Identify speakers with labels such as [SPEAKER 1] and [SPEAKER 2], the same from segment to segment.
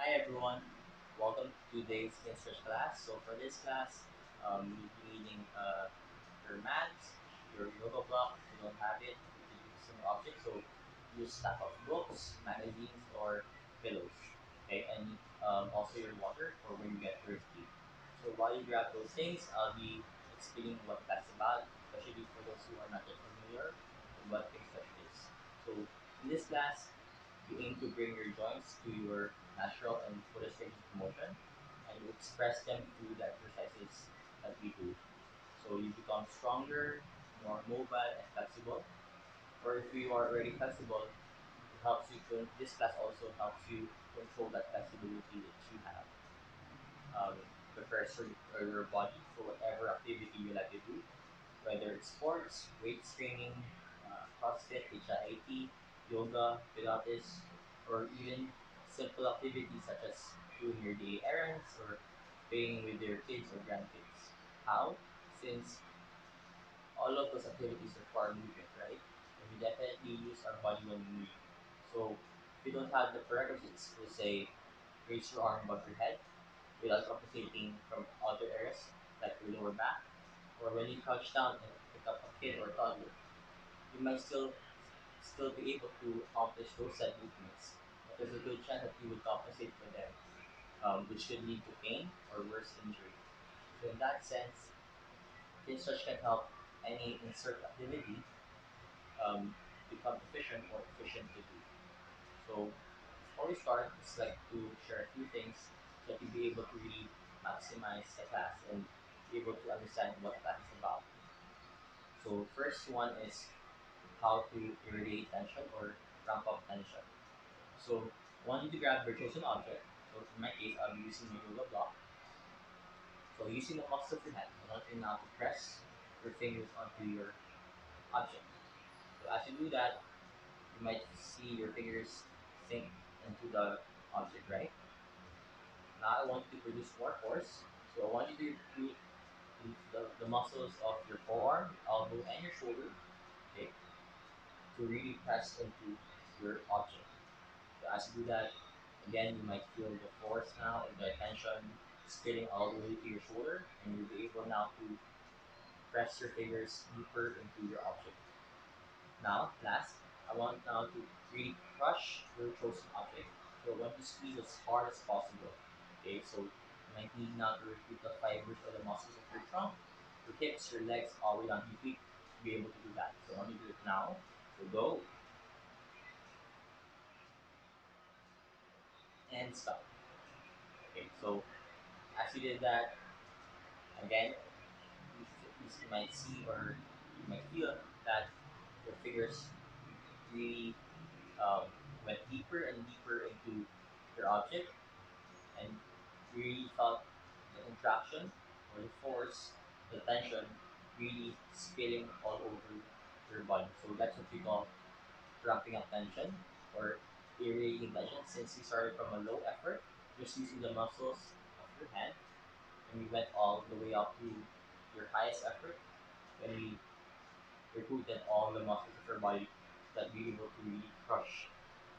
[SPEAKER 1] Hi everyone, welcome to today's Kinstretch class. So for this class, you'll be needing your mats, your yoga block. If you don't have it, you can use some object. So use stack of books, magazines, or pillows. Okay, and also your water for when you get thirsty. So while you grab those things, I'll be explaining what that's about, especially for those who are not yet familiar with what Kinstretch is. So in this class, you aim to bring your joints to your natural and fullest range of motion, and you express them through the exercises that we do. So you become stronger, more mobile, and flexible. Or if you are already flexible, it helps you to, this class also helps you control that flexibility that you have. Um, Prepares your body for whatever activity you like to do, whether it's sports, weights training, CrossFit, HIIT, yoga, Pilates, or even simple activities such as doing your daily errands or playing with your kids or grandkids. How? Since all of those activities require movement, right? And we definitely use our body when we move. So if you don't have the prerequisites to say raise your arm above your head without compensating from other areas like your lower back, or when you crouch down and pick up a kid or toddler, you might still be able to accomplish those set movements, but there's a good chance that you would compensate for them, which could lead to pain or worse injury. So in that sense, Kinstretch can help any insert activity um, become efficient or efficient to do. So before we start, it's like to share a few things so that you'll be able to really maximize the class and be able to understand what the class is about. So first one is how to irradiate tension or ramp up tension. So I want you to grab your chosen object. So in my case, I'll be using my yoga block. So using the muscles of your hand, I want you now to press your fingers onto your object. So as you do that, you might see your fingers sink into the object, right? Now I want you to produce more force. So I want you to recruit the muscles of your forearm, elbow, and your shoulder, okay, to really press into your object. So as you do that, again, you might feel the force now and the tension spilling all the way to your shoulder, and you'll be able now to press your fingers deeper into your object. Now, last, I want now to really crush your chosen object. So I want to squeeze as hard as possible. Okay, so you might need now to recruit the fibers or the muscles of your trunk, your hips, your legs, all the way down to your feet to be able to do that. So I want you to do it now. So go and stop. Okay, so as you did that, again, you might see or you might feel that your fingers really um, went deeper and deeper into your object and really felt the contraction or the force, the tension really spilling all over your body. So that's what we call ramping up tension or irradiating tension since we started from a low effort, just using the muscles of your hand, and we went all the way up to your highest effort when we recruited all the muscles of your body that be able to really crush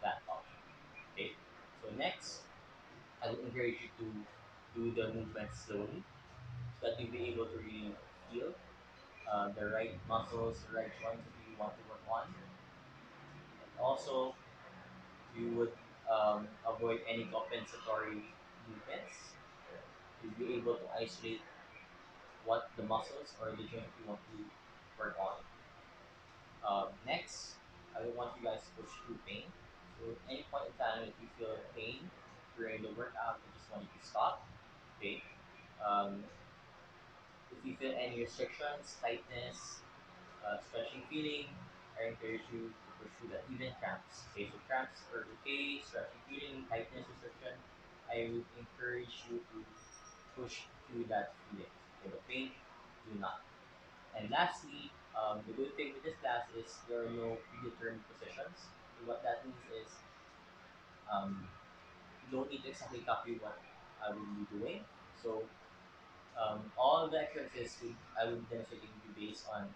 [SPEAKER 1] that object. Okay. So next, I would encourage you to do the movement slowly so that you'll be able to really feel the right muscles, the right joints that you want to work on. And also, you would avoid any compensatory movements. You'll be able to isolate what the muscles or the joint you want to work on. Next, I don't want you guys to push through pain. So at any point in time, if you feel pain during the workout, I just want you to stop. Okay. Um, if you feel any restrictions, tightness, stretching feeling, I encourage you to push through that. Even cramps. Okay, so cramps are okay, stretching feeling, tightness, restriction. I would encourage you to push through that feeling. Okay, but pain, do not. And lastly, the good thing with this class is there are no predetermined positions. So what that means is um, you don't need to exactly copy what I will be doing. So all the exercises I will be demonstrating will be based on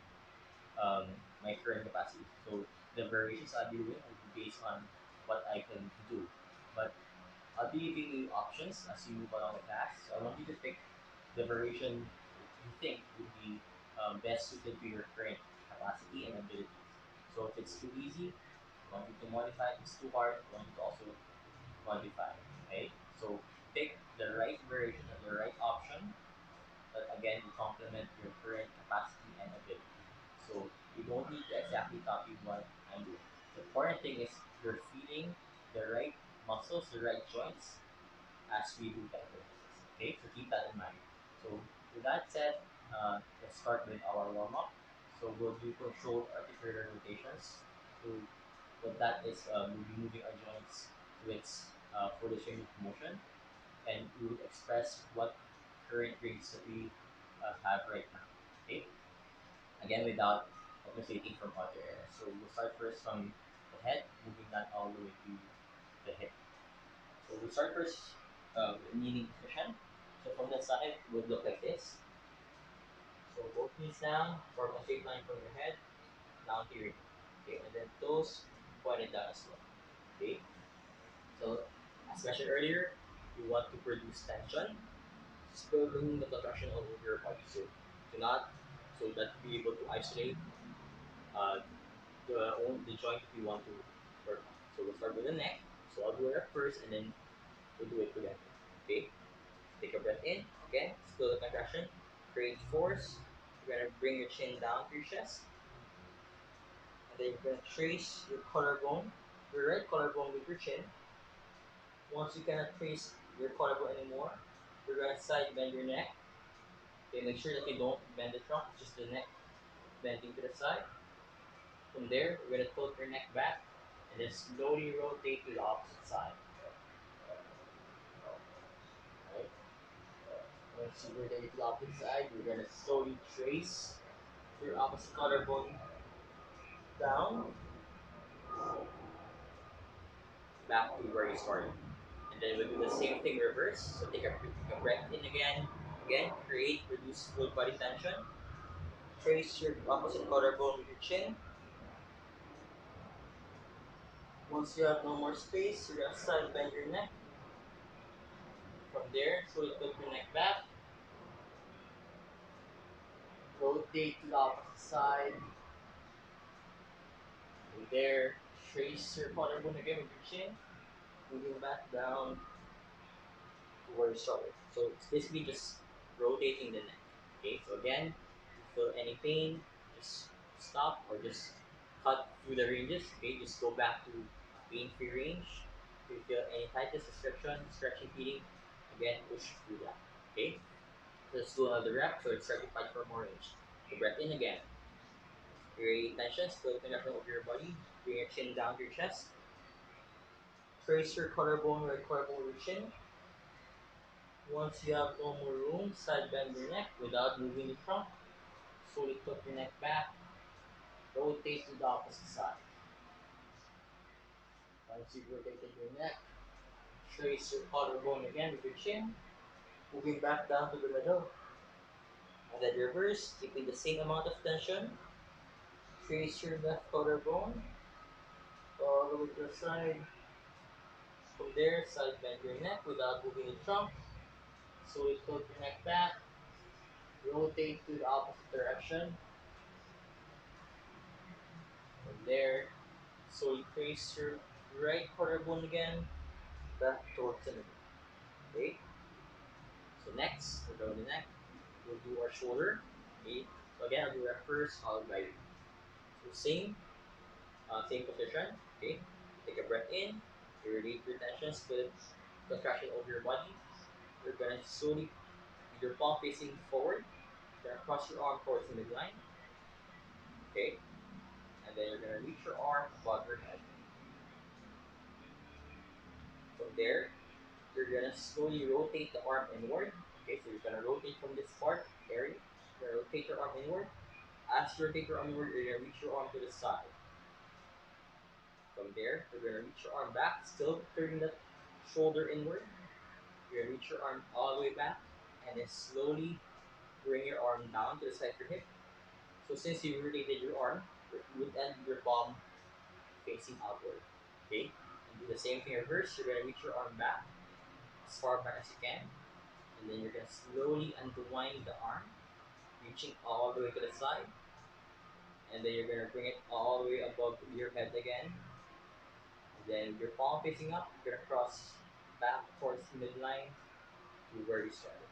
[SPEAKER 1] my current capacity. So the variations I'll be doing will be based on what I can do. But I'll be giving you options as you move along the class. So I want you to pick the variation you think would be best suited to your current capacity and abilities. So if it's too easy, I want you to modify. If it's too hard, I want you to also modify. Okay? So pick the right variation or the right option that again will complement your current capacity and ability. So you don't need to exactly copy what I'm doing. The important thing is you're feeding the right muscles, the right joints as we do exercises. Okay, so keep that in mind. So with that said, let's start with our warm up. So we'll do controlled articular rotations. So what that is, we'll be moving our joints to its fullest range of motion, and we will express what current rates that we have right now. Okay, again without compensating from other areas. So we'll start first from the head, moving that all the way to the hip. So we start first with kneeling position. So from the side, it would look like this. So both knees down, form a straight line from your head down to your knee. Okay, and then toes pointed down as well. Okay, so as mentioned earlier, you want to produce tension, still bringing the contraction all over your body. So do not, so that you be able to isolate uh, the joint that you want to work on. So we'll start with the neck. So I'll do it first, and then we'll do it together. Okay. Take a breath in. Again, slow the contraction. Create force. You're gonna bring your chin down to your chest, and then you're gonna trace your collarbone, your right collarbone with your chin. Once you cannot trace your collarbone anymore, you're gonna side bend your neck. Okay, make sure that you don't bend the trunk, just the neck bending to the side. From there, you're gonna tilt your neck back, and then slowly rotate to the opposite side. Right? Once you rotate to the opposite side, you're gonna slowly trace your opposite collarbone down back to where you started. And then we'll do the same thing reverse. So take a breath in again. Again, create, reduce full body tension. Trace your opposite collarbone with your chin. Once you have no more space, you're gonna side bend your neck. From there, slowly tilt your neck back. Rotate to the opposite side. From there, trace your collarbone again with your chin. Moving back down towards shoulder. So it's basically just rotating the neck. Okay, so again, if you feel any pain, just stop or just cut through the ranges. Okay, just go back to pain-free range. If you feel any tightness, restriction, stretching, heating, again, push through that. Okay, so let's do another rep. So let's start to fight for more range. So breath in again. Create tension, still connection over your body. Bring your chin down to your chest. Trace your collarbone, right collarbone with your chin. Once you have no more room, side bend your neck without moving the trunk. Slowly tilt your neck back. Rotate to the opposite side. Once you've rotated your neck, trace your collarbone again with your chin. Moving back down to the middle. And then reverse, keeping the same amount of tension. Trace your left collarbone all the way to the side. From there, side bend your neck without moving the trunk. Slowly tilt your neck back. Rotate to the opposite direction. From there, slowly trace your right collarbone again back towards the middle. Okay? So next, we're going to the neck. We'll do our shoulder. Okay? So again, I'll do that first, I'll guide you. So same position. Okay? Take a breath in. You relieve your tension, split contraction over your body. You're gonna slowly, with your palm facing forward, you're gonna cross your arm towards the midline. Okay? And then you're gonna reach your arm above your head. From there, you're gonna slowly rotate the arm inward. Okay, so you're gonna rotate from this part area. You're gonna rotate your arm inward. As you rotate your arm inward, you're gonna reach your arm to the side. From there, you're gonna reach your arm back, still turning the shoulder inward. You're gonna reach your arm all the way back, and then slowly bring your arm down to the side of your hip. So since you rotated your arm, you would end your palm facing outward. Okay, and do the same thing reverse. You're gonna reach your arm back. as far back as you can, and then you're gonna slowly unwind the arm, reaching all the way to the side, and then you're gonna bring it all the way above your head again. And then with your palm facing up, you're gonna cross back towards the midline to where you started.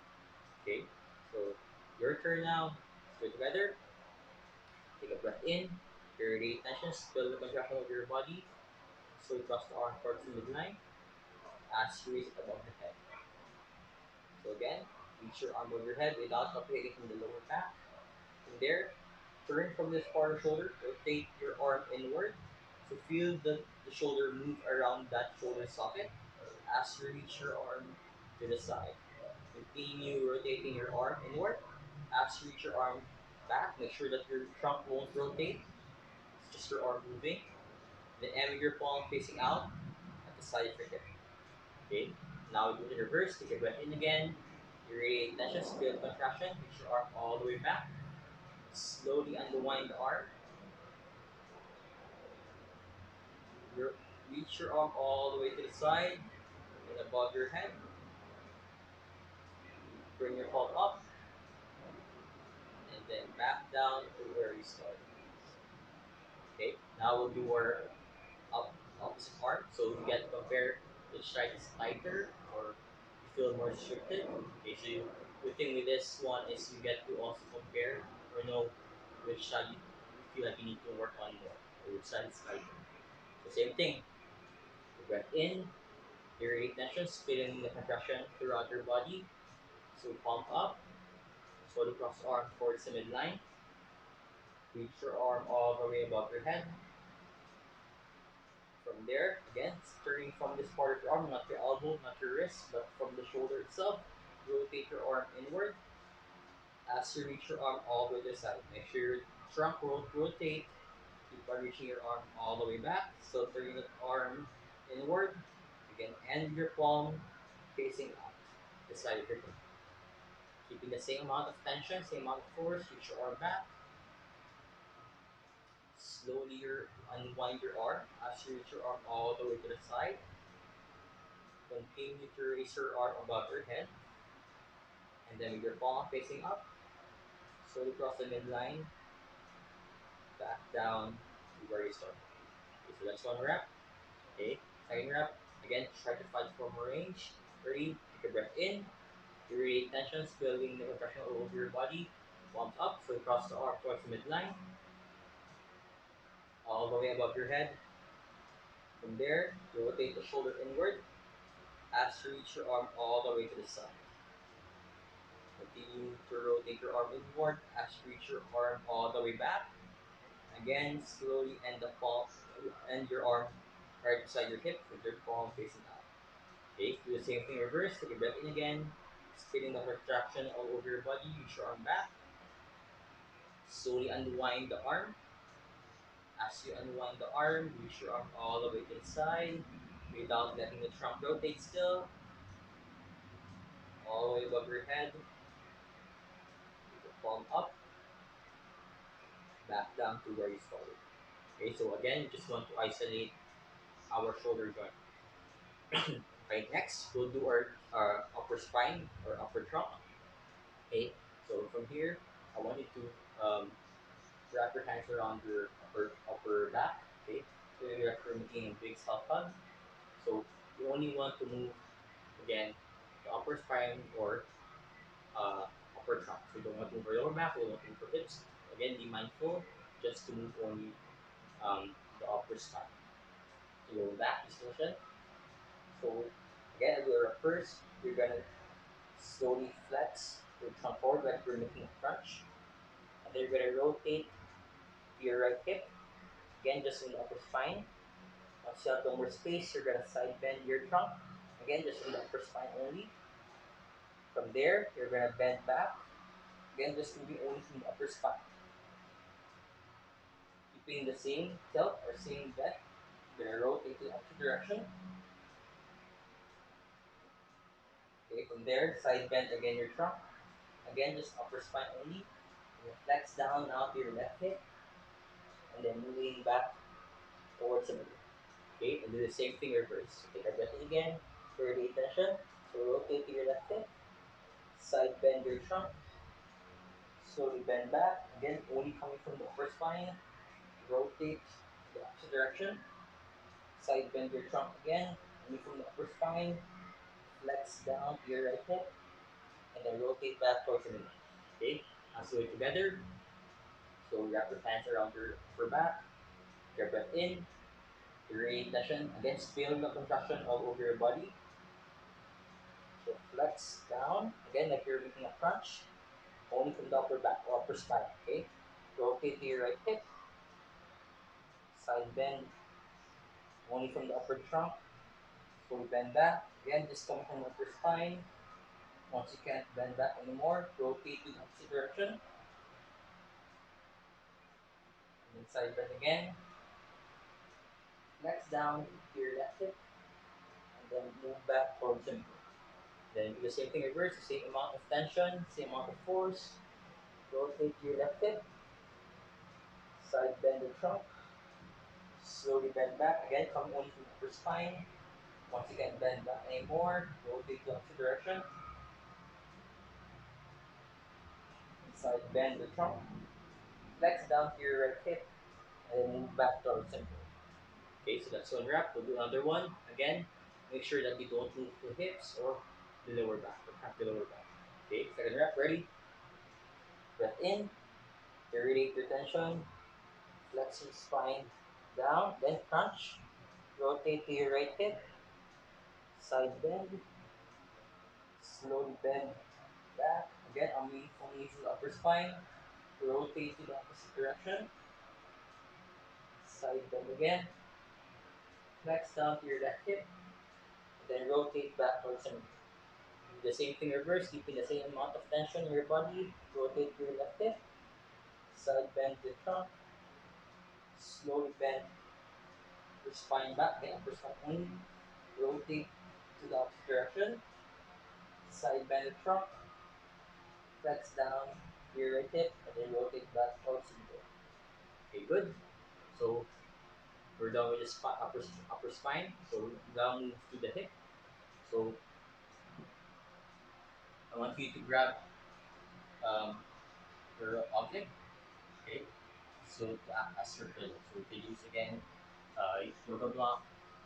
[SPEAKER 1] Okay, so your turn now. So together, take a breath in, irradiate tension, feel the contraction of your body. So cross the arm towards the midline as you raise it above the head. So again, reach your arm above your head without rotating from the lower back. From there, turn from this part of the shoulder, rotate your arm inward. So feel the shoulder move around that shoulder socket as you reach your arm to the side. Continue rotating your arm inward. As you reach your arm back, make sure that your trunk won't rotate. It's just your arm moving. Then end with your palm facing out at the side of your hip. Okay. Now we do the reverse. Take a breath in again. You radiate tension, feel the contraction. Reach your arm all the way back. Slowly unwind the arm. Your, reach your arm all the way to the side and above your head. Bring your palm up and then back down to where you started. Okay. Now we'll do our opposite arm. So you get to compare which side is tighter or you feel more restricted. Okay, so the thing with this one is you get to also compare or know which side you feel like you need to work on more or which side is tighter. So same thing. You breath in, irradiate tension, feeling the compression throughout your body. So pump up, slowly cross the arm towards the midline. Reach your arm all the way above your head. From there, again, starting from this part of your arm, not your elbow, not your wrist, but from the shoulder itself, rotate your arm inward as you reach your arm all the way to the side. Make sure your trunk won't rotate. Keep on reaching your arm all the way back. So turning the arm inward. Again, and your palm facing out the side of your hip. Keeping the same amount of tension, same amount of force. Reach your arm back. Slowly unwind your arm as you reach your arm all the way to the side. Continue to raise your arm above your head. And then with your palm facing up, slowly cross the midline, back down to where you started. Okay, so that's one rep. Okay, second rep. Again, try to fight for more range. Ready? Take a breath in. Irradiate tensions, building the compression all over your body. Pump up, so cross the arm towards the midline, all the way above your head. From there, rotate the shoulder inward as you reach your arm all the way to the side. Continue to rotate your arm inward as you reach your arm all the way back. Again, slowly end your arm right beside your hip with your palm facing out. Okay, do the same thing reverse. Take a breath in again, feeling the contraction all over your body. Reach your arm back. Slowly unwind the arm. As you unwind the arm, reach your arm all the way to the side without letting the trunk rotate still. All the way above your head. Keep the palm up, back down to where you started. Okay, so again, you just want to isolate our shoulder joint. Right, next we'll do our upper spine or upper trunk. Okay, so from here, I want you to wrap your hands around your upper back. Okay, so you're making a big self hug. So you only want to move again the upper spine or upper trunk. So you don't want to move your lower back, you don't want to move your hips. Again, be mindful just to move only the upper spine. So your back distortion. So again, first, you're gonna slowly flex your trunk forward like you're making a crunch. And then you're gonna rotate your right hip. Again, just in the upper spine. Once you have no more space, you're gonna side bend your trunk. Again, just in the upper spine only. From there, you're gonna bend back. Again, just moving only from the upper spine. Keeping the same tilt or same bend. You're gonna rotate to the opposite direction. Okay, from there, side bend again your trunk. Again, just upper spine only. Flex down now to your left hip. And then moving back towards the middle. Okay, and do the same thing reverse. So take our breath in again, radiate tension. So rotate to your left hip, side bend your trunk, slowly bend back. Again, only coming from the upper spine. Rotate the opposite direction. Side bend your trunk again, only from the upper spine. Flex down to your right hip, and then rotate back towards the middle. Okay, let's do it together. So wrap your hands around your upper back. Your breath in. Your tension. Again, feel the contraction all over your body. So flex down. Again, like you're making a crunch. Only from the upper back or upper spine. Okay. Rotate to your right hip. Side bend. Only from the upper trunk. Fully bend back. Again, just coming from the upper spine. Once you can't bend back anymore, rotate to the opposite direction. And then side bend again. Flex down to your left hip. And then move back towards the middle. Then do the same thing reverse, the same amount of tension, same amount of force. Rotate to your left hip. Side bend the trunk. Slowly bend back. Again, come only from the upper spine. Once you can't bend back anymore, rotate to the opposite direction. Side bend the trunk. Flex down to your right hip. And then move back towards the middle. Okay, so that's one rep. We'll do another one. Again, make sure that you don't move the hips or the lower back, or tap the lower back. Okay, second rep, ready? Breath in, irradiate your tension, flex your spine down, then crunch. Rotate to your right hip, side bend, slowly bend back. Again, only to the upper spine. Rotate to the opposite direction, side bend again, flex down to your left hip, and then rotate back towards the middle. Do the same thing reverse, keeping the same amount of tension in your body. Rotate to your left hip, side bend the trunk, slowly bend your spine back, the upper spine only. Rotate to the opposite direction, side bend the trunk, flex down your right hip, and then rotate back towards the middle. Okay, good. So we're done with the upper spine. So now move to the hip. So I want you to grab um, your object. Okay. So to act as your pillow. So you can use again yoga block,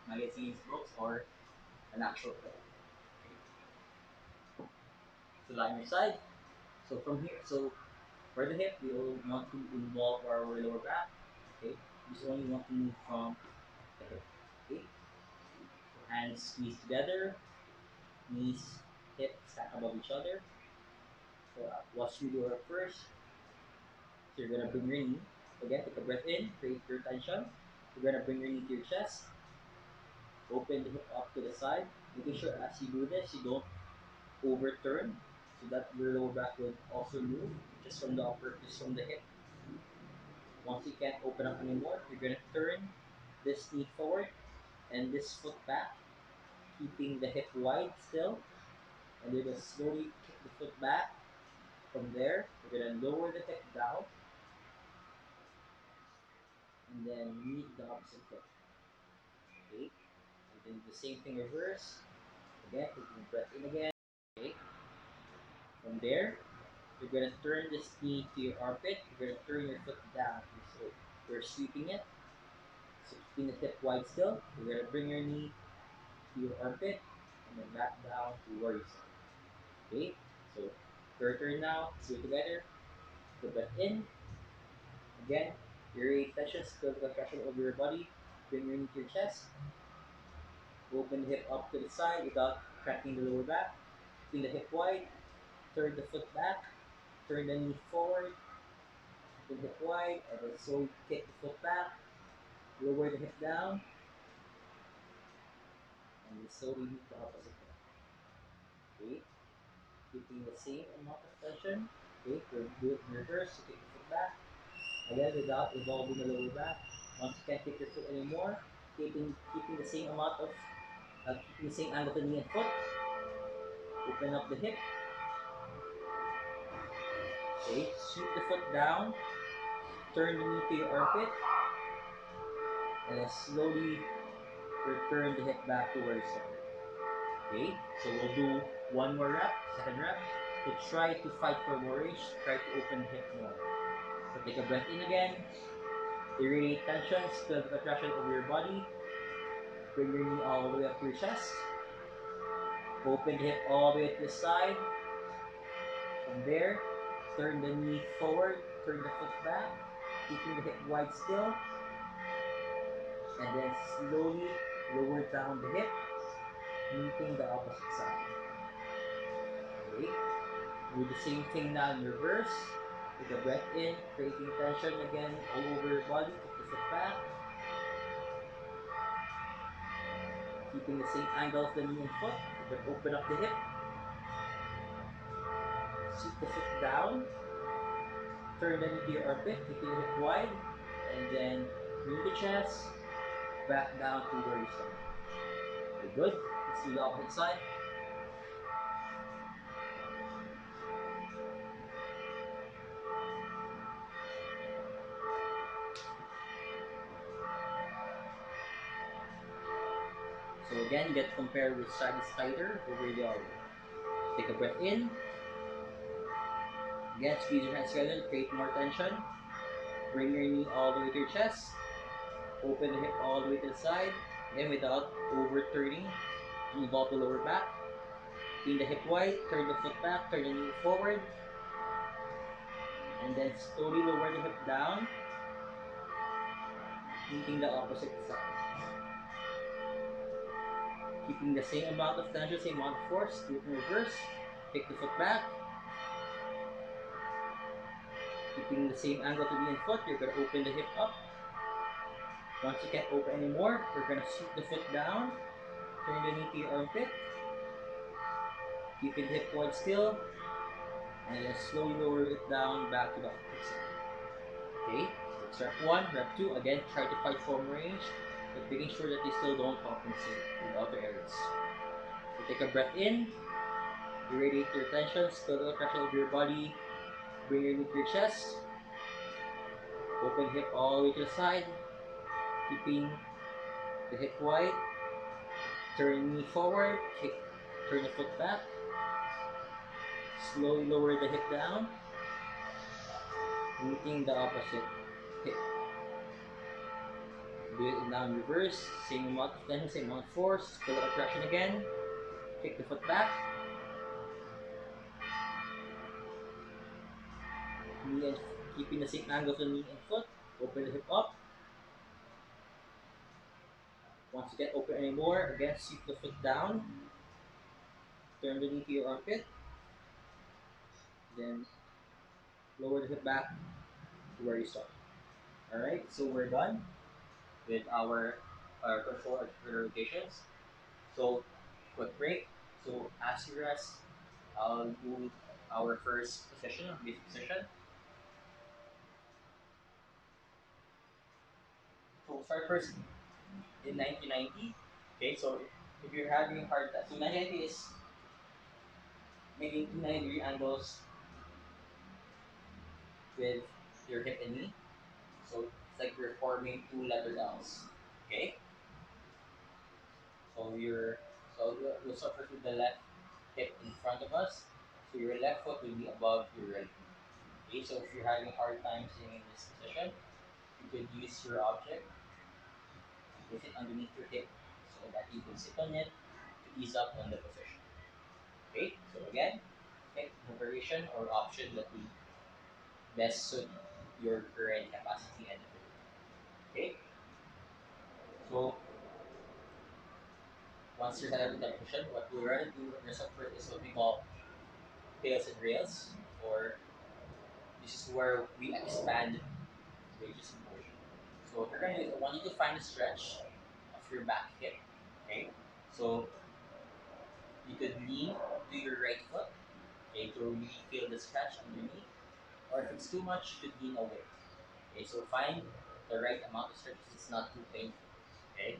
[SPEAKER 1] magazines, books, or an actual pillow. Okay. So line your side. So from here, so for the hip, we will want to involve our lower back. Okay. We just only want to move from the hip. Okay. So hands squeeze together, knees, hips stack above each other. So what you do first, so you're gonna bring your knee. Again, take a breath in, create your tension. You're gonna bring your knee to your chest. Open the hip up to the side. Making sure as you do this, you don't overturn, so that your lower back will also move just from the hip. Once you can't open up anymore, you're gonna turn this knee forward and this foot back, keeping the hip wide still. And you're gonna slowly kick the foot back. From there, you're gonna lower the hip down and then meet the opposite foot. Okay, and then the same thing reverse. Again, taking a breath in again. Okay, from there, you're gonna turn this knee to your armpit. You're gonna turn your foot down. So you're sweeping it. So keeping the hip wide still. You're gonna bring your knee to your armpit and then back down to where you started. Okay. So third turn now. Let's do it together. The breath in. Again. Your eight sessions. Feel the contraction over your body. Bring your knee to your chest. Open the hip up to the side without cracking the lower back. Keeping the hip wide. Turn the foot back. Turn the knee forward. Keep the hip wide. And then slowly kick the foot back. Lower the hip down. And then slowly meet the opposite hip. Okay. Keeping the same amount of tension. Okay. Do it in reverse. So kick the foot back. Again, without involving the lower back. Once you can't kick your foot anymore, keeping the same amount of keeping the same angle of the knee and foot. Open up the hip. Okay. Sweep the foot down. Turn the knee to your armpit. And then slowly return the hip back to where you started. Okay, so we'll do one more rep, second rep. So try to fight for more range, try to open the hip more. So take a breath in again, irradiate tension, feel the contraction over your body. Bring your knee all the way up to your chest. Open the hip all the way to the side. From there, turn the knee forward, turn the foot back, keeping the hip wide still. And then slowly lower down the hip, meeting the opposite side. Okay? Do the same thing now in reverse. Take a breath in, creating tension again all over your body. Kick the foot back, keeping the same angle of the knee and foot. You can open up the hip, sweep the foot down, turn the knee to your armpit, keeping the hip wide, and then bring the chest back down to where you started. Okay, good. Let's do the opposite side. So again, you get to compare which side is tighter or where the other. Take a breath in. Again, squeeze your hands together, create more tension. Bring your knee all the way to your chest. Open the hip all the way to the side. Again, without overturning. Involve the lower back. Pin the hip wide. Turn the foot back. Turn the knee forward. And then slowly lower the hip down. Meeting the opposite side. Keeping the same amount of tension, same amount of force. Do it in reverse. Pick the foot back. Keeping the same angle to knee and foot. You're going to open the hip up. Once you can't open anymore, we're going to sweep the foot down. Turn the knee to your armpit. Keep it hip wide still. And then slowly lower it down back to the opposite side. Okay, so it's rep 1, rep 2. Again, try to fight for more range, but making sure that you still don't compensate in other areas. So take a breath in, irradiate your tension, still the pressure of your body. Bring your knee to your chest. Open hip all the way to the side, keeping the hip wide. Turn knee forward, kick, turn the foot back. Slowly lower the hip down, meeting the opposite hip. Do it now in reverse, same amount of tension, same amount of force. Feel the contraction again. Kick the foot back. Knee and keeping the same angle of the knee and foot. Open the hip up. Once you get open anymore, again sweep the foot down. Turn the knee to your armpit. Then lower the hip back to where you started. Alright, so we're done with our control articular rotations. So quick break. So as you rest, I'll do our first position, basic position. So we'll start first in 1990. Okay, so if you're having a hard time, so 1990 is making 290-degree angles with your hip and knee. So it's like you're forming two letter L's. Okay, so we'll start first with the left hip in front of us. So your left foot will be above your right knee. Okay, so if you're having a hard time sitting in this position, you could use your object, place it underneath your hip so that you can sit on it to ease up on the position. Okay, so again, pick the variation or option that will best suit your current capacity and ability. Okay, so once you're set up in that position, what we're going to do in the first is what we call tails and rails, or this is where we expand ranges of motion. So what we're going to do is I want you to find a stretch of your back hip. Okay, so you could lean to your right foot, okay, to really feel the stretch underneath, or if it's too much, you could lean away. Okay, so find the right amount of stretch so it's not too painful. Okay,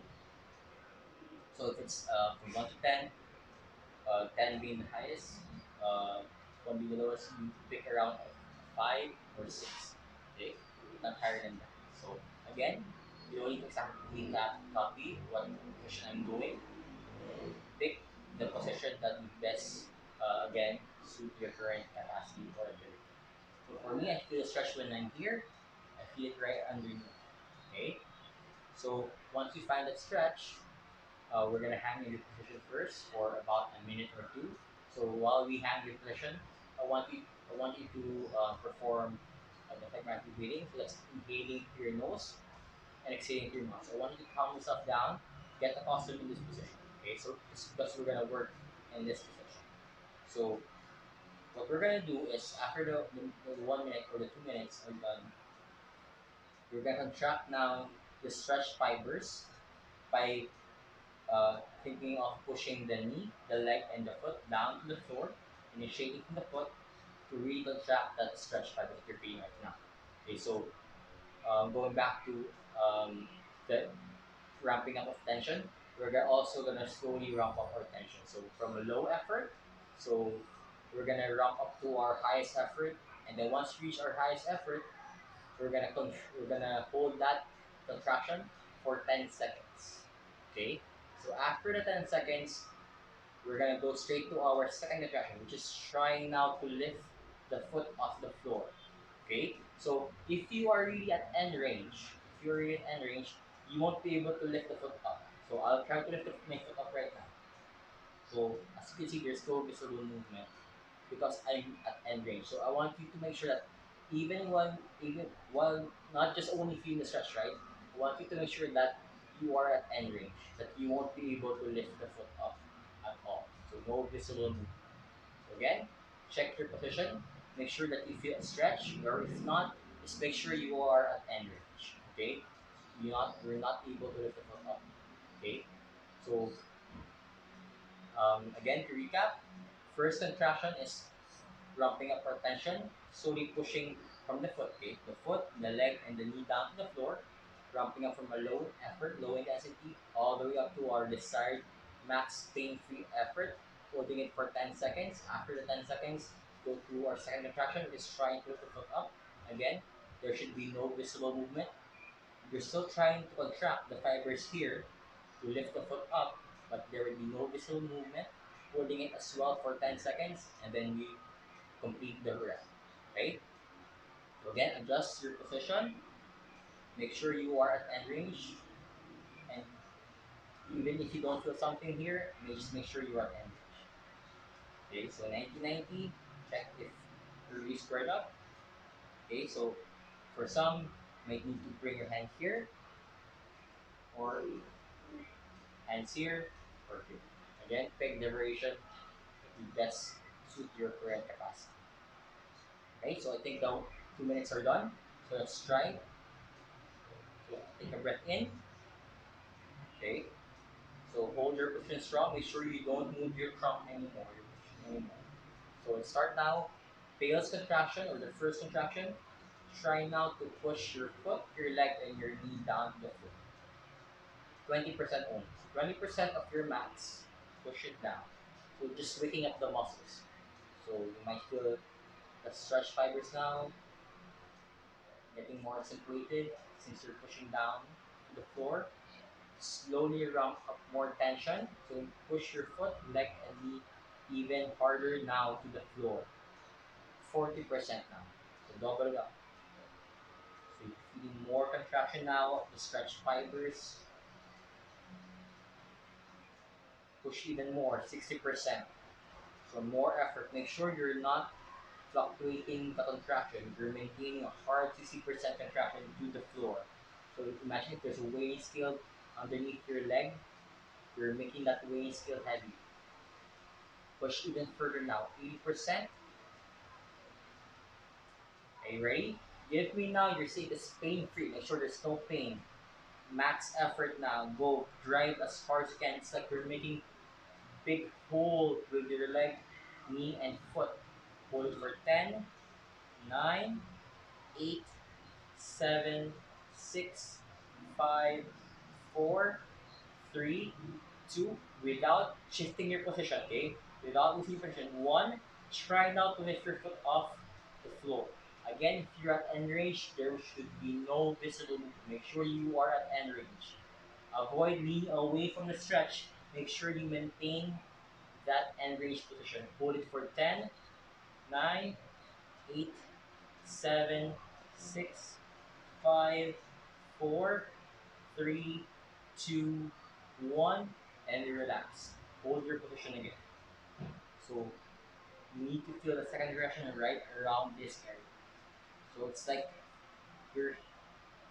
[SPEAKER 1] so if it's from 1 to 10, 10 being the highest, uh, 1 being the lowest, you pick around 5 or 6. Okay, not higher than that. So again, you don't need to exactly copy what position I'm doing. Pick the position that would best, again, suit your current capacity or ability. So for me, I feel a stretch when I'm here. I feel it right underneath. Okay. So once you find that stretch, we're gonna hang in your position first for about a minute or two. So while we hang your position, I want you to perform the diaphragmatic breathing. So that's inhaling through your nose and exhaling through your mouth. So I want you to calm yourself down, get accustomed to this position. Okay, so it's because we're gonna work in this position. So what we're gonna do is after the 1 minute or the 2 minutes are done, we're gonna contract now the stretch fibers by thinking of pushing the knee, the leg, and the foot down to the floor, initiating from the foot to really contract that stretch fiber that you're feeling right now. Okay, so going back to the ramping up of tension, we're also gonna slowly ramp up our tension. So from a low effort, so we're gonna ramp up to our highest effort, and then once we reach our highest effort, we're gonna hold that contraction for 10 seconds. Okay. So after the 10 seconds, we're gonna go straight to our second contraction, which is trying now to lift the foot off the floor. Okay. So if you are really at end range, if you're really at end range, you won't be able to lift the foot up. So I'll try to lift my foot up right now. So as you can see, there's no visible movement because I'm at end range. So I want you to make sure that even while not just only feeling the stretch, right? I want you to make sure that you are at end range, that you won't be able to lift the foot up at all. So no visible movement. So again, check your position, make sure that you feel a stretch, or if not, just make sure you are at end range. Okay? You're not able to lift the foot up. Okay? So again to recap, first contraction is ramping up our tension, slowly pushing from the foot, okay? The foot, the leg, and the knee down to the floor, ramping up from a low effort, low intensity, all the way up to our desired max pain-free effort, holding it for 10 seconds. After the 10 seconds, go through our second contraction, which is trying to lift the foot up. Again, there should be no visible movement. You're still trying to contract the fibers here to lift the foot up, but there will be no visible movement. Holding it as well for 10 seconds, and then we complete the rep. Okay? So again, adjust your position. Make sure you are at end range. And even if you don't feel something here, just make sure you are at end range. Okay, so 90-90, check if you're really squared up. Okay, so for some, you might need to bring your hand here, or hands here, or here. Again, pick the variation that will best suit your current capacity. Okay, so I think the 2 minutes are done. So let's try. So take a breath in. Okay, so hold your position strong. Make sure you don't move your trunk anymore. Your position anymore. So let's start now. Bale's contraction or the first contraction. Try now to push your foot, your leg, and your knee down to the floor. 20% only. So 20% of your max. Push it down. So just waking up the muscles. So you might feel the stretch fibers now getting more accentuated since you're pushing down to the floor. Slowly ramp up more tension. So push your foot, leg, and knee even harder now to the floor. 40% now. So double it up. So you're feeling more contraction now of the stretched fibers. Push even more, 60%. So more effort. Make sure you're not fluctuating the contraction. You're maintaining a hard 60% contraction to the floor. So imagine if there's a weighing scale underneath your leg, you're making that weighing scale heavy. Push even further now, 80%. Are you ready? Give me now your safest pain free. Make sure there's no pain. Max effort now. Go. Drive as hard as you can. It's like you're making big hole with your leg, knee, and foot. Hold it for 10, 9, 8, 7, 6, 5, 4, 3, 2, without shifting your position, okay? Without losing your position. 1, try now to lift your foot off the floor. Again, if you're at end range, there should be no visible movement. Make sure you are at end range. Avoid leaning away from the stretch. Make sure you maintain that end range position. Hold it for 10, 9, 8, 7, 6, 5, 4, 3, 2, 1, and relax. Hold your position again. So you need to feel the second direction right around this area. So it's like your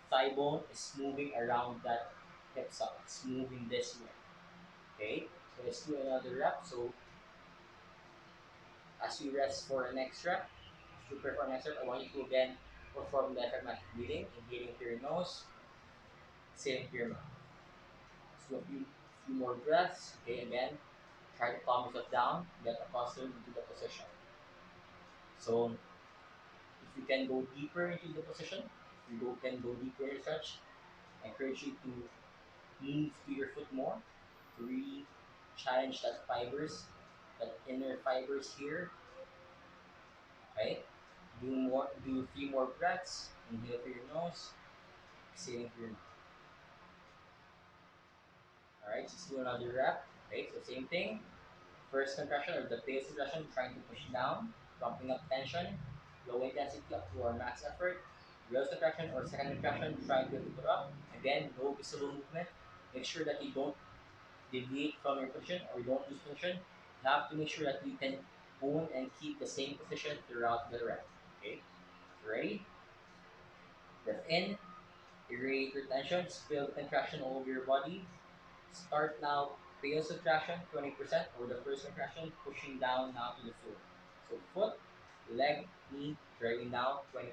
[SPEAKER 1] thigh bone is moving around that hip socket. It's moving this way. Okay? So let's do another rep. So as you rest for the next rep, as you prepare for the next rep, I want you to again perform the diaphragmatic breathing, inhaling through your nose, exhaling through your mouth. So a few more breaths. Okay, again, try to calm yourself down, get accustomed to the position. So if you can go deeper into the position, if you can go deeper in the stretch, I encourage you to move to your foot more to really challenge that fibers, that inner fibers here. Okay, do a few more breaths. Inhale through your nose, exhaling through your mouth. All right, just do another rep. Okay, so same thing. First contraction or the base contraction, trying to push down, pumping up tension, low intensity up to our max effort. Real contraction or second contraction, trying to put up. Again, no visible movement. Make sure that you don't deviate from your position or you don't lose position. You have to make sure that you can own and keep the same position throughout the rep. Okay, so ready? Breath in, irradiate your tension, feel the contraction all over your body. Start now, fail subtraction 20% or the first contraction, pushing down now to the floor. So foot, leg, knee, dragging down 20%.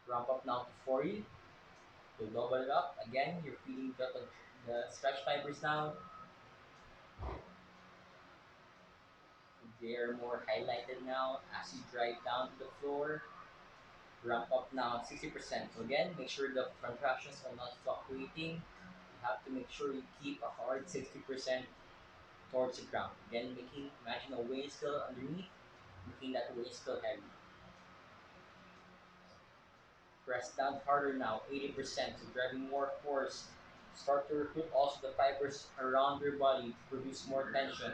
[SPEAKER 1] Ramp up now to 40. So double it up. Again, you're feeling the stretch fibers now. They're more highlighted now as you drive down to the floor. Ramp up now 60%. So again, make sure the contractions are not fluctuating. You have to make sure you keep a hard 60% towards the ground. Again, imagine a weight still underneath, making that weight still heavy. Press down harder now, 80%, so driving more force. Start to recruit also the fibers around your body to produce more tension.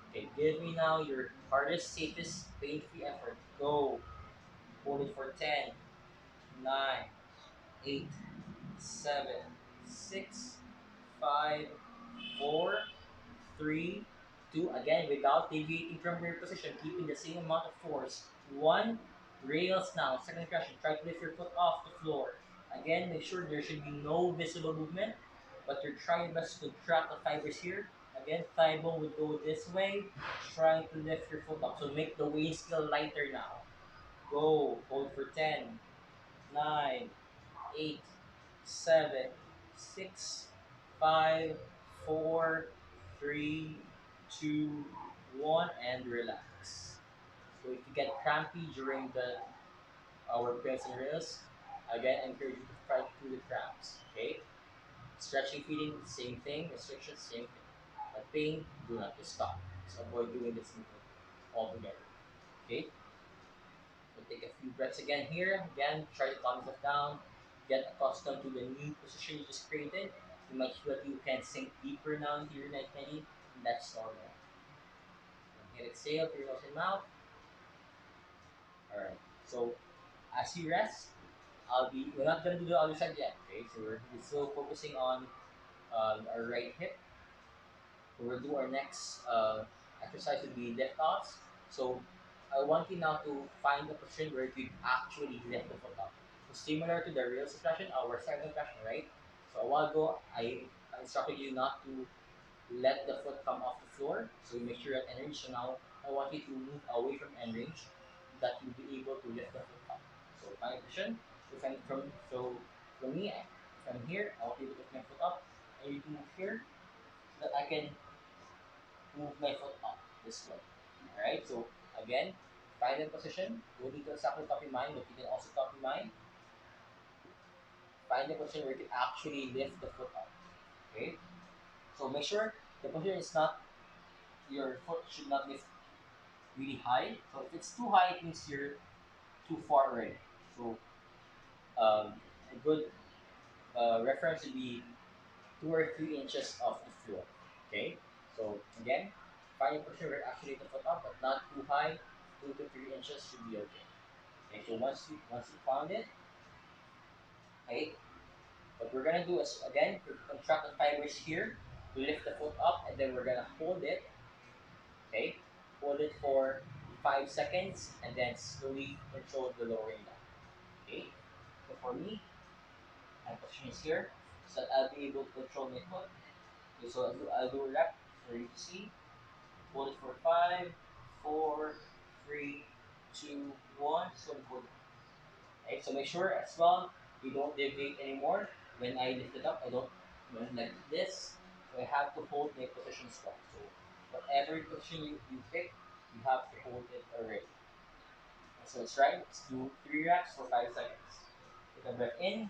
[SPEAKER 1] Okay, give me now your hardest, safest, pain-free effort. Go. Hold it for 10, 9, 8, 7, 6, 5, 4, 3, 2, again, without deviating from your position, keeping the same amount of force. 1, rails now. Second question, try to lift your foot off the floor. Again, make sure there should be no visible movement, but you're trying your best to contract the fibers here. Again, thigh bone would go this way, trying to lift your foot up. So make the weight still lighter now. Go, hold for 10, 9, 8, 7, 6, 5, 4, 3, 2, 1, and relax. So if you get crampy during the our press and rails, again, I encourage you to fight through the cramps. Okay? Stretching, feeding, same thing. Restrictions, same thing. But pain, do not stop. So avoid doing this movement altogether. Okay? So take a few breaths again here. Again, try to calm yourself down. Get accustomed to the new position you just created. You might feel that you can sink deeper now into your neck belly, and that's normal. Inhale, exhale through your nose and mouth. Alright. So as you rest, we're not gonna do the other side yet. Okay, so we're still focusing on our right hip. We'll do our next exercise would be lift offs. So I want you now to find a position where you actually lift the foot up. So similar to the real expression, our second expression, right? So a while ago, I instructed you not to let the foot come off the floor. So you make sure you're at end range. So now I want you to move away from end range that you'll be able to lift the foot up. So find a position. From me, if I'm here, I want you to lift my foot up. And you can move here so that I can move my foot up this way. Alright, so again, find a position. Don't need to exactly copy mine, but you can also copy mine. Find a position where you can actually lift the foot up. Okay? So make sure the position is not, your foot should not lift really high. So if it's too high, it means you're too far already. So a good reference would be 2 or 3 inches off the floor. Okay? So again, find a position where actually the foot up, but not too high. 2 to 3 inches should be okay. Okay, so once you found it, okay, what we're gonna do is again contract the fibers here to lift the foot up, and then we're gonna hold it. Okay, hold it for 5 seconds, and then slowly control the lowering down. Okay, so for me, my position is here, so that I'll be able to control my foot. Okay, so I'll do a rep for you to see. Hold it for 5, 4, 3, 2, 1. Slowly hold it. Okay, so make sure as well you don't deviate anymore. When I lift it up, I don't like this. So I have to hold my position strong. So whatever position you pick, you have to hold it already. So let's try. Let's do 3 reps for 5 seconds. Take a breath in.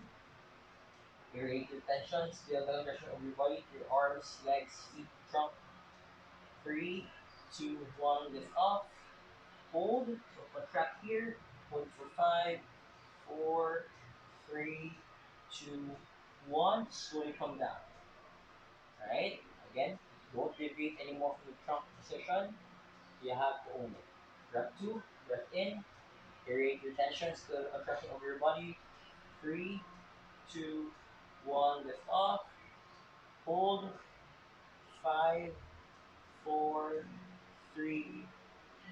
[SPEAKER 1] Irrigate your tension. Feel the tension of your body, your arms, legs, feet, trunk. 3, 2, 1. Lift off. Hold. So contract here. Hold for 5, 4, 3, 2, 1. Slowly come down. Alright? Again, don't deviate anymore from the trunk position. You have to own it. Rep 2. Breath in. Irrigate your tension. Feel the contraction of your body. 3, 2, 1. Lift off. Hold. 5, 4, 3,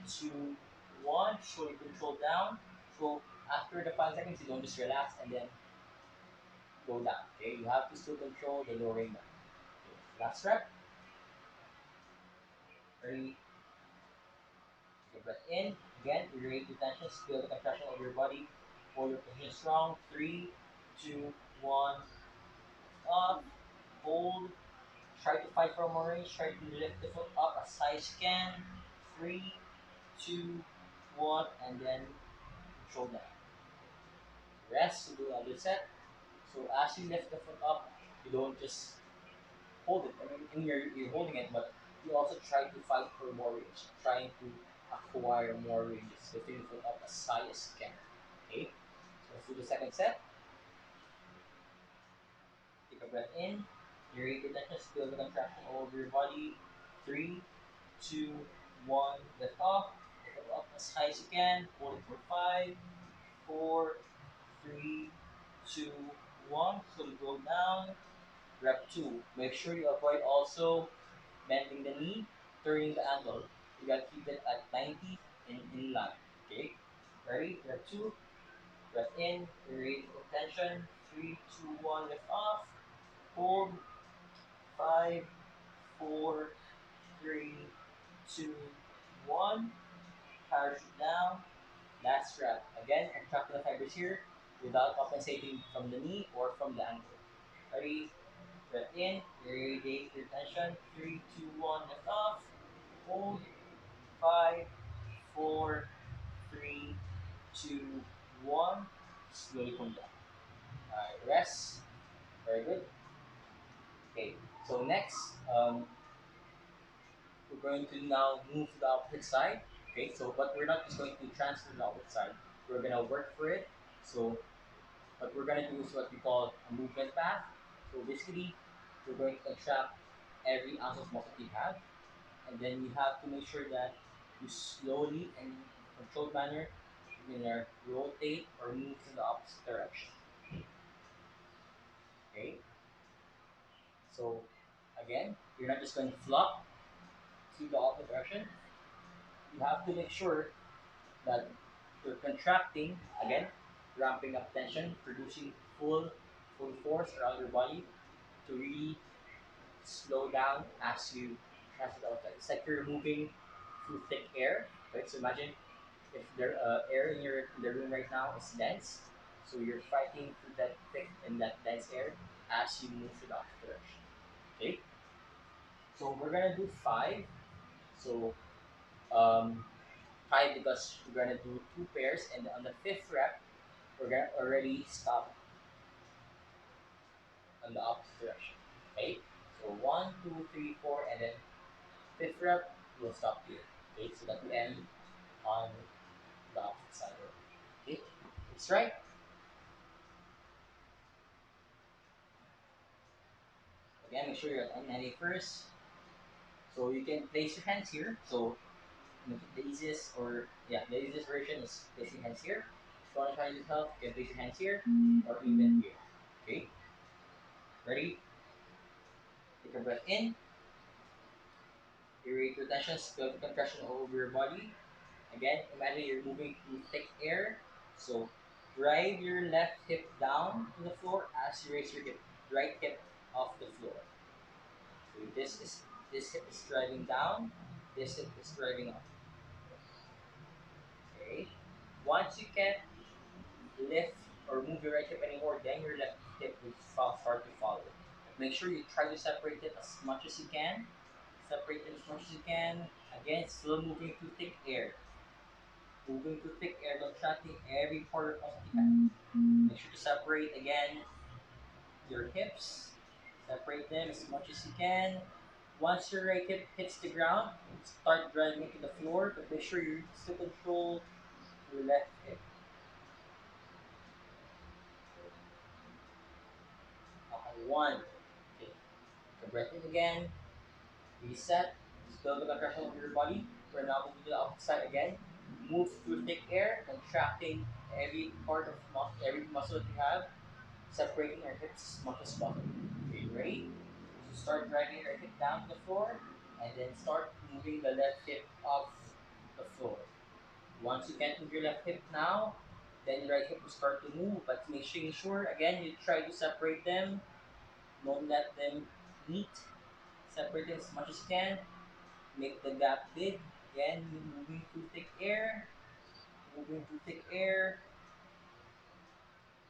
[SPEAKER 1] 2, 1. Slowly control down. So after the 5 seconds, you don't just relax and then go down. Okay, you have to still control the lowering down. Okay. Last rep. Ready? Take a breath in. Again, irrigate your tension. Feel the contraction of your body. Hold your position strong. 3, 2, 1. Up. Hold. Try to fight for more range. Try to lift the foot up as high as you can. 3, 2, 1, and then control down. Rest to do another set. So as you lift the foot up, you don't just hold it. I mean, you're holding it, but you also try to fight for more range, trying to acquire more ranges, lifting the foot up as high as you can. Okay, so let's do the second set. Take a breath in. Irrigate your tension, feel the contraction all over your body. 3, 2, 1. Lift off. Lift it up as high as you can. Hold it for 5, 4, 3, 2, 1. Slowly go down. Rep 2. Make sure you avoid also bending the knee, turning the angle. You gotta keep it at 90 in line. Okay? Ready? Rep 2. Breath in. Release the tension. 3, 2, 1. Lift off. Hold. 5, 4, 3, 2, 1. Parachute down. Last rep. Again, contract the fibers here without compensating from the knee or from the ankle. Ready? Breath in. Irradiate your tension. 3, 2, 1. Lift off. Hold. 5, 4, 3, 2, 1. Slowly come down. Alright, rest. Very good. Okay, so next, we're going to now move to the opposite side. Okay, so but we're not just going to transfer to the opposite side. We're gonna work for it. So what we're gonna do is what we call a movement path. So basically, we're going to contract every ounce of muscle you have, and then you have to make sure that you slowly and in a controlled manner you're gonna rotate or move in the opposite direction. Okay, so again, you're not just going to flop to the opposite direction. You have to make sure that you're contracting again, ramping up tension, producing full force around your body to really slow down as you transfer outside. It's like you're moving through thick air. Right? So imagine if the air in the room right now is dense, so you're fighting through that thick and that dense air as you move to the opposite direction. Okay, so we're gonna do 5. So um, 5 because we're gonna do 2 pairs, and on the fifth rep, we're gonna already stop on the opposite direction. Okay, so 1, 2, 3, 4, and then fifth rep we'll stop here. Okay, so that we end on the opposite side. Okay, that's right. Again, make sure you're at 90 first. So you can place your hands here. So the easiest or yeah, the easiest version is placing hands here. If you want to try this help, you can place your hands here or even here. Okay, ready? Take a breath in. Irrigate your tension, feel the compression all over your body. Again, imagine you're moving through thick air. So drive your left hip down to the floor as you raise your right hip off the floor. So this hip is driving down, this hip is driving up. Okay. Once you can lift or move your right hip anymore, then your left hip will start to follow. Make sure you try to separate it as much as you can. Separate it as much as you can. Again, still moving through thick air. Moving through thick air, contracting every part of the head. Make sure to separate again your hips. Separate them as much as you can. Once your right hip hits the ground, start driving it to the floor, but make sure you still control your left hip. Okay, one. Okay. So breath in again. Reset. Still the contraction of your body. We're now moving to the opposite side again. Move through thick air, contracting every part of every muscle that you have, separating your hips as much as possible. Okay, ready? So start dragging your hip down to the floor, and then start moving the left hip off the floor. Once you can move your left hip now, then your right hip will start to move, but making sure again you try to separate them. Don't let them meet. Separate them as much as you can. Make the gap big. Again, moving through thick air. Moving through thick air.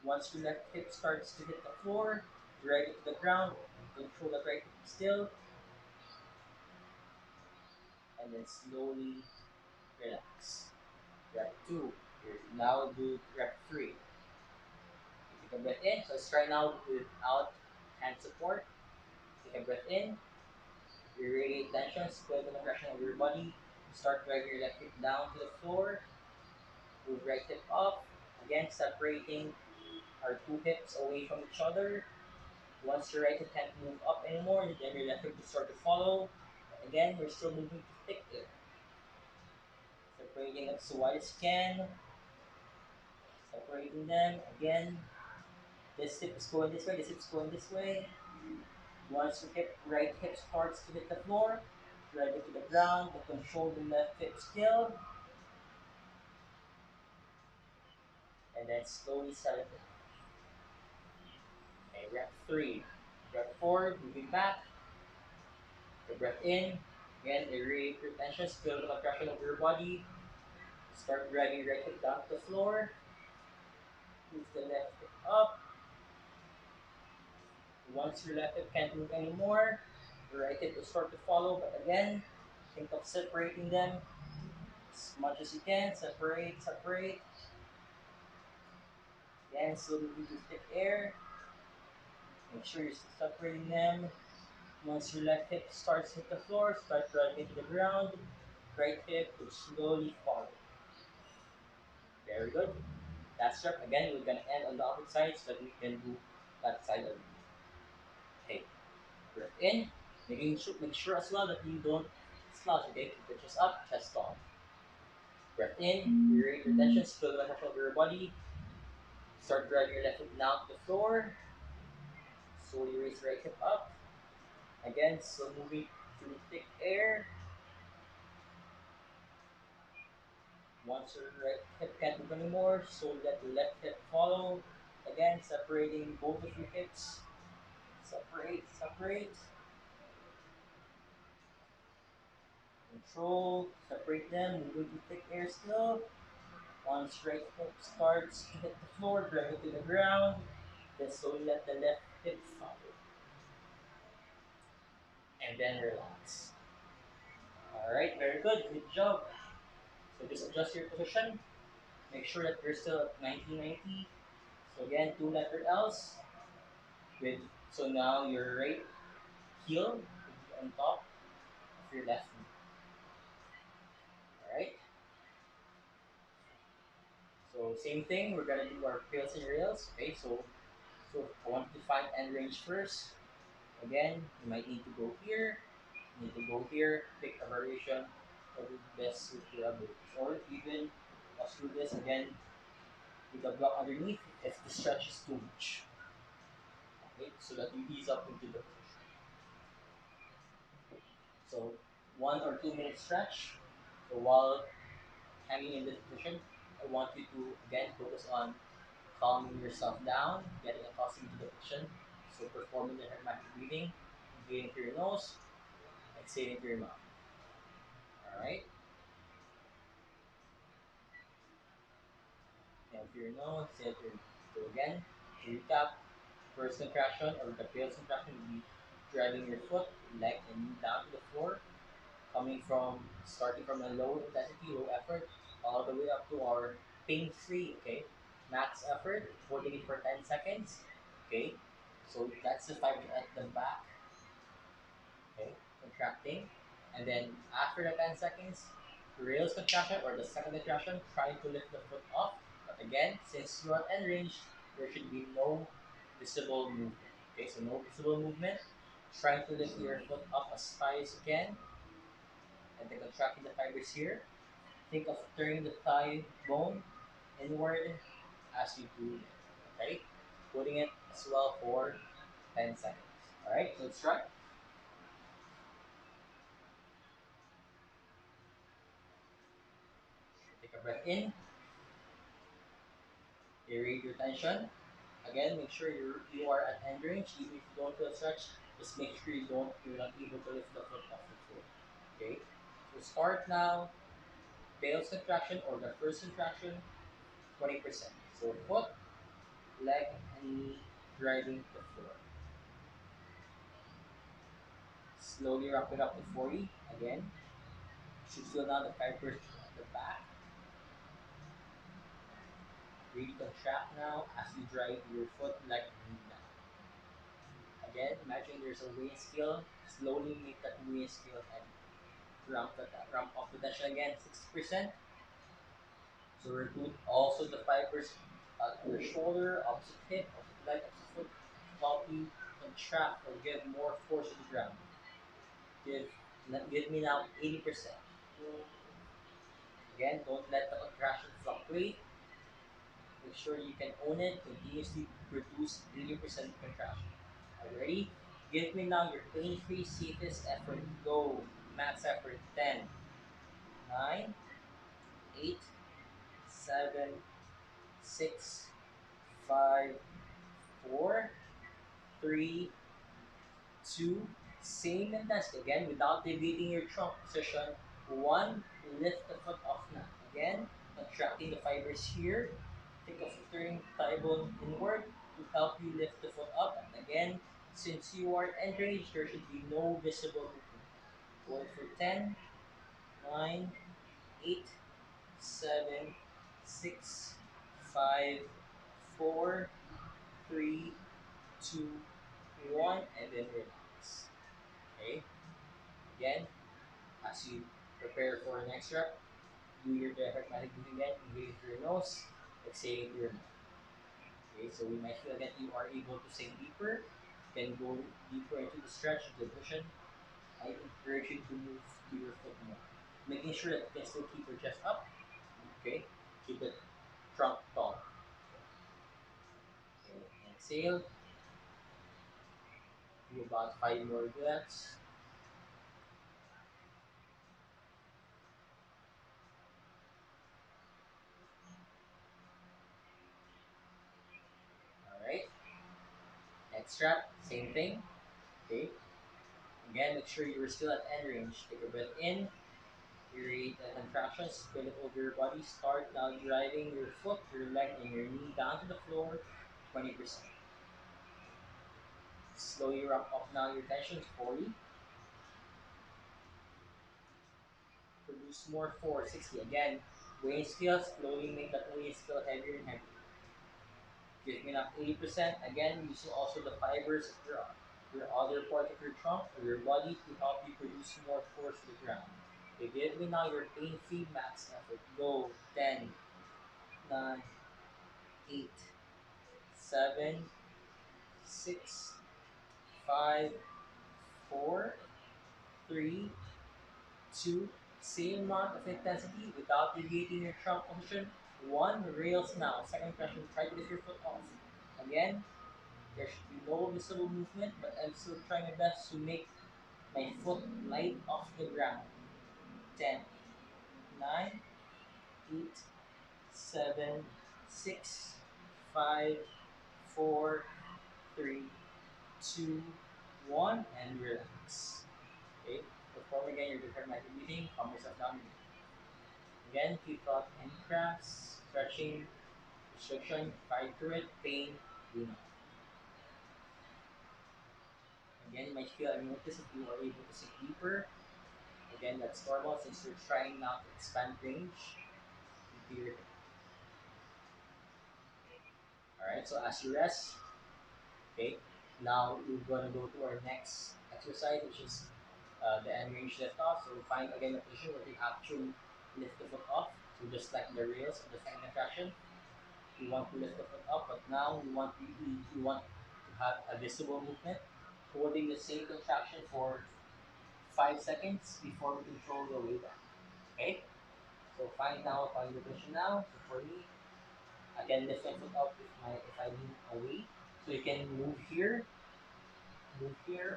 [SPEAKER 1] Once your left hip starts to hit the floor, drag it to the ground. Control the right hip still, and then slowly relax. Rep 2. Here, now do rep 3. Take a breath in. So let's try now without hand support. Take a breath in. Irradiate tension, feel the compression of your body. Start dragging your left hip down to the floor. Move right hip up. Again, separating our two hips away from each other. Once your right hip can't move up anymore, then your left hip will start to follow. Again, we're still moving to thick air. Separating as wide as you can. Separating them. Again, this hip is going this way, this hip is going this way. Once your right hip starts to hit the floor, drive it to the ground, but control the left hip still, and then slowly set it down. Okay, rep 3. Rep 4, moving back. The breath in. Again, irradiate your tension, feel the contraction of your body. Start dragging your right hip down to the floor. Move the left hip up. Once your left hip can't move anymore, your right hip will start to follow, but again, think of separating them as much as you can. Separate, separate. Again, slowly moving to thick air. Make sure you're still separating them. Once your left hip starts to hit the floor, start driving to the ground. Right hip will slowly follow. Very good. That's rep. Again, we're gonna end on the opposite side so that we can do that side of it. Okay. Breath in. Make sure as well that you don't slouch. Okay, keep the chest up, chest tall. Breath in. Irrigate your tension. Feel the pressure of your body. Start driving your left hip down to the floor. Slowly raise your right hip up. Again, so moving through thick air. Once your right hip can't move anymore, so let the left hip follow. Again, separating both of your hips. Separate, separate. Control, separate them, moving to thick air still. Once right hip starts to hit the floor, drag it to the ground. Then slowly let the left hip follow. And then relax. Alright, very good. Good job. So just adjust your position. Make sure that you're still at 1990. So again, two letter L's. With so now your right heel will be on top of your left knee. Alright. So same thing, we're gonna do our pills and rails. Okay, so I want to find end range first. Again, you might need to go here, You need to go here, pick a variation that will best suit your abilities. Or even let's do this again with the block underneath if the stretch is too much. Okay, so that you ease up into the position. So 1 or 2 minute stretch. So while hanging in this position, I want you to again focus on calming yourself down, getting accustomed to the position. So performing the hermetic breathing, inhaling through your nose, exhaling through your mouth. Alright? Inhale through your nose, exhale through your mouth. So again, to recap, first contraction or the failed contraction will be driving your foot, leg, and knee down to the floor, coming from starting from a low intensity, low effort, all the way up to our pain free, okay? Max effort, holding it for 10 seconds, okay? So that's the fiber at the back, okay? Contracting. And then after the 10 seconds, rails contraction or the second contraction, trying to lift the foot off. But again, since you're at end range, there should be no visible movement. Okay, so no visible movement. Trying to lift your foot up as high as you can, and then contracting the fibers here. Think of turning the thigh bone inward as you do it. Okay? Putting it as well for 10 seconds. Alright, let's try. Take a breath in, aerate your tension. Again, make sure you are at end range. Even if you don't feel stretch, just make sure you're not able to lift the foot off the floor. Okay? So start now, Bale's contraction or the first contraction, 20%. So foot, leg, and knee driving the floor. Slowly wrap it up to 40. Again, you should feel now the fibers at the back. Really contract now as you drive your foot, leg, and knee down. Again, imagine there's a weighing scale. Slowly make that weighing scale heavy. Ramp up the tension again, 60%. So recruit also the fibers at your shoulder, opposite hip, opposite leg, opposite foot to help you contract or give more force to the ground. Give, give me now 80%. Again, don't let the contraction fluctuate. Make sure you can own it. Continuously produce 80% contraction. Are you ready? Give me now your pain-free, safest effort. Go. Max effort. 10, 9, 8, 7, 6, 5, 4, 3, 2. Same intensity. Again, without deviating your trunk position. 1. Lift the foot off now. Again, contracting the fibers here. Think of turning the thigh bone inward to help you lift the foot up. And again, since you are entering, there should be no visible movement. Going for 10, 9, 8, 7, 6, 5, 4, 3, 2, 1, and then relax. Okay? Again, as you prepare for the next rep, do your diaphragmatic breathing again. Inhale through your nose, exhale through your mouth. Okay, so we make sure that you are able to sink deeper. You can go deeper into the stretch, into the cushion. I encourage you to move to your foot more. Making sure that you can still keep your chest up. Okay, keep the trunk tall. Okay, exhale. Do about 5 more breaths. Alright, next rep, same thing. Okay, again, make sure you're still at end range. Take a breath in. Create the contractions, spin it over your body. Start now driving your foot, your leg, and your knee down to the floor, 20%. Slowly ramp up now your tension, 40. Produce more for 60. Again, weighing scale, slowly make that weighing scale heavier and heavier. Give me enough 80%. Again, using also the fibers of your other part of your trunk or your body to help you produce more force to the ground. Okay, give me now your pain-free max effort. Go. 10, 9, 8, 7, 6, 5, 4, Three, two, same amount of intensity without deviating your trunk position. One, rails now. Second question, try to lift your foot off. Again, there should be no visible movement, but I'm still trying my best to make my foot light off the ground. 10, 9, 8, 7, 6, 5, 4, 3, 2, 1, and relax. Okay, perform again your different method breathing. Calm yourself down. Again, if you felt any cramps, stretching, restriction, fight through it, pain, do not. Again, you might feel and notice if you are able to sink deeper. Again, that's normal since you're trying now to expand range into your hip. Alright, so as you rest, okay, now we're going to go to our next exercise, which is the end range lift off. So find again a position where you actually lift the foot off. So just like the rails of the second contraction, you want to lift the foot up, but now you want to have a visible movement, holding the same contraction for 5 seconds before we control the way down. Okay? So find the position now. So for me, I can lift my foot up if I lean away. So you can move here,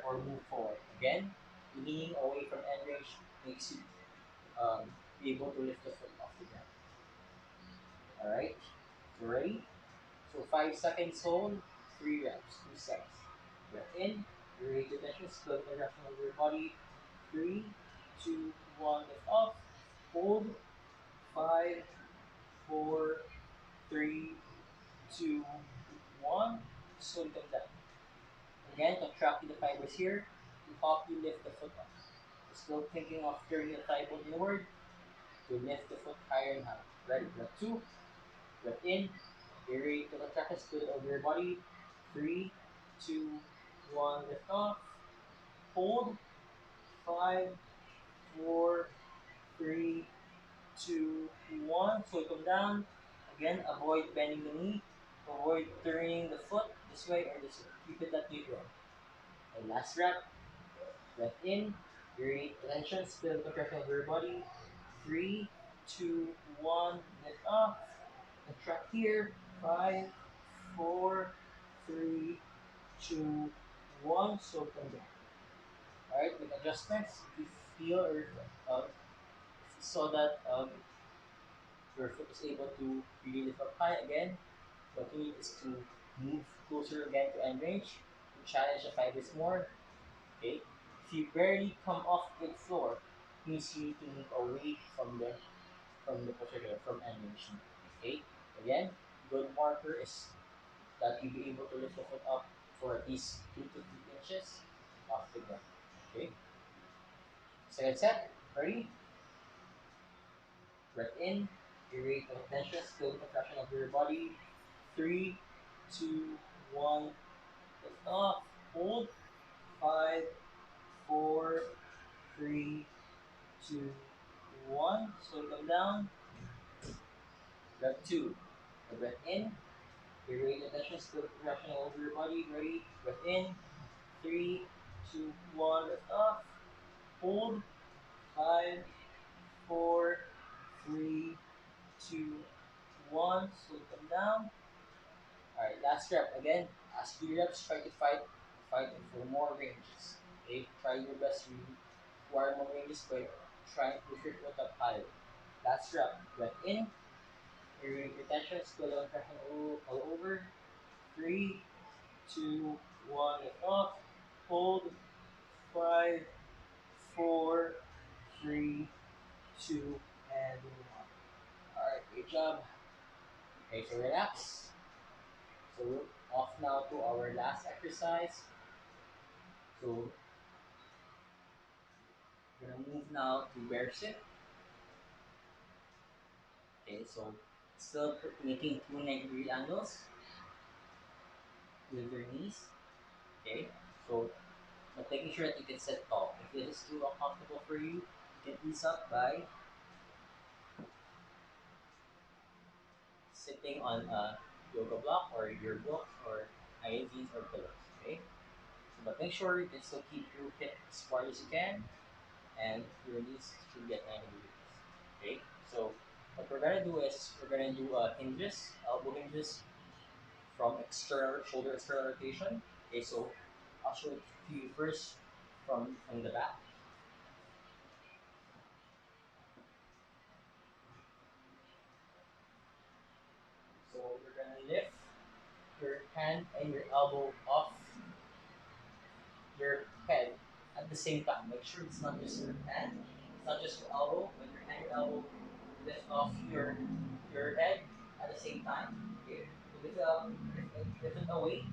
[SPEAKER 1] or move forward. Again, leaning away from end range makes you um, be able to lift the foot off the ground. Alright? So ready? So 5 seconds hold, 3 reps, 2 sets. Breath in, raise your tension, split the direction of your body. 3, 2, 1, lift off. Hold. 5, 4, 3, 2, 1. Slowly come down. Again, contracting the fibers here to help you lift the foot up. Still thinking of turning the thigh bone inward to lift the foot higher and higher. Ready? Breath 2. Breath in. Aerate the contraction, split over your body. 3, 2, 1. Lift off. Hold. 5, 4, 3, 2, 1. So come down. Again, avoid bending the knee. Avoid turning the foot this way or this way. Keep it at neutral. And last rep. Breath in. Aerate the tension, split the contraction over your body. 3, 2, 1. Lift off. Contract here. 5, 4, 3, 2, 1. So come down. Alright, with adjustments, if you feel or if you saw that your foot is able to really lift up high again, what you need is to move closer again to end range, to challenge the fibers more. Okay? If you barely come off the floor, means you need to move away from the position from end range. Okay? Again, good marker is that you be able to lift the foot up for at least 2 to 3 inches off the ground. Okay? Second set. Ready? Breath in. Aerate the tension. Feel the contraction of your body. 3, 2, 1. Lift off. Hold. 5, 4, 3, 2, 1. So come down. Breath 2. Breath in. Aerate the tension. Feel the contraction over your body. Ready? Breath in. 3, 2, 1. Lift off. Hold. 5, 4, 3, 2, 1. So come down. Alright, last rep. Again, as 3 reps, try to fight for more ranges. Okay, try your best to acquire more ranges by trying to push your foot up higher. Last rep. Breath in. Your retention, still on pressure all over. 3, 2, 1. Lift off. Hold. 5, 4, 3, 2, and 1. Alright, great job. Okay, so relax. So we're off now to our last exercise. So we're gonna move now to bear sit. Okay, so still making 290-degree angles with your knees. Okay, so but making sure that you can sit tall. If this is too uncomfortable for you, you can ease up by sitting on a yoga block or your book or magazines or pillows. Okay, so but make sure you can still keep your hip as far as you can. and your knees should get 90 degrees. Okay, so what we're gonna do is we're gonna do hinges, elbow hinges from external shoulder external rotation. Okay, so I'll show it to you first from the back. So you're gonna lift your hand and your elbow off your head at the same time. Make sure it's not just your hand, it's not just your elbow, but your hand, your elbow lift off your head at the same time. Okay, so lift it up, lift it away.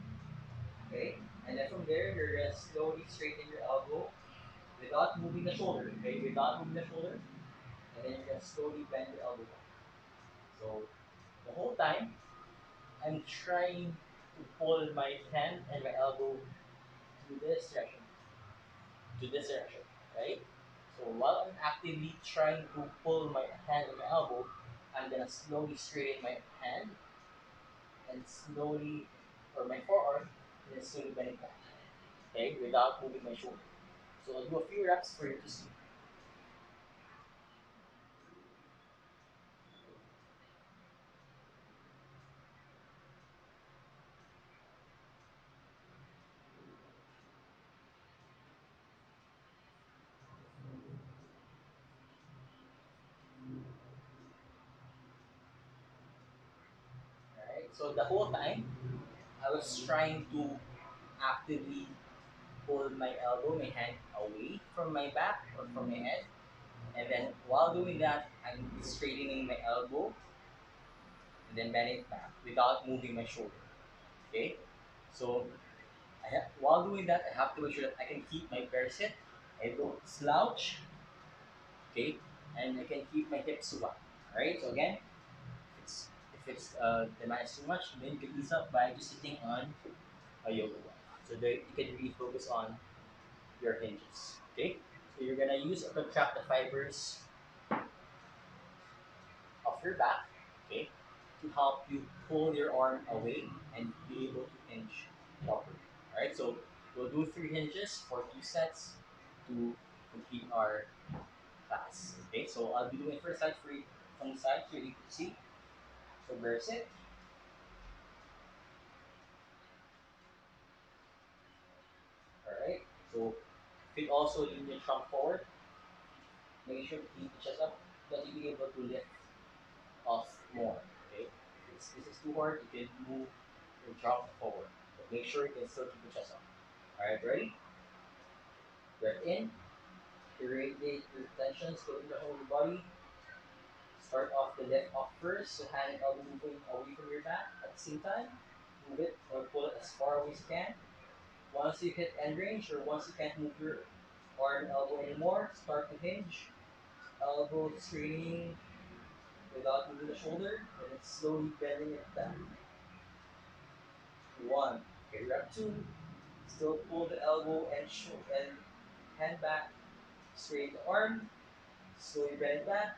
[SPEAKER 1] Okay, and then from there you're gonna slowly straighten your elbow without moving the shoulder. Okay, without moving the shoulder, and then you're gonna slowly bend your elbow back. So the whole time I'm trying to pull my hand and my elbow to this direction, right? So while I'm actively trying to pull my hand and my elbow, I'm gonna slowly straighten my hand and slowly, or my forearm, and then slowly bend it back, okay, without moving my shoulder. So I'll do a few reps for you to see. Alright, so the whole time I was trying to actively pull my elbow, my hand away from my back or from my head. And then while doing that, I'm straightening my elbow and then bending it back without moving my shoulder. Okay? So while doing that, I have to make sure that I can keep my bare sit. I don't slouch. Okay? And I can keep my hips wide. Alright? So again, if it's demands too much, then you can ease up by just sitting on a yoga mat. So that you can really focus on your hinges. Okay? So you're gonna use or contract the fibers of your back, okay, to help you pull your arm away and be able to hinge properly. Alright, so we'll do 3 hinges for 2 sets to complete our class. Okay, so I'll be doing first side for you from the side so you can see. So bear sit. Alright, so you can also lean your trunk forward. Make sure to keep the chest up that you'll be able to lift off more. Okay, if this is too hard, you can move your trunk forward. But make sure you can still keep the chest up. Alright, ready? Breath in. Irradiate your tension, slowly the whole body. Start off the left off first, so hand and elbow moving away from your back. At the same time, move it or pull it as far away as you can. Once you hit end range, or once you can't move your arm and elbow anymore, start to hinge. Elbow straining without moving the shoulder, and then slowly bending it back. One. Okay, rep two. Still pull the elbow and hand back. Straighten the arm. Slowly bend it back.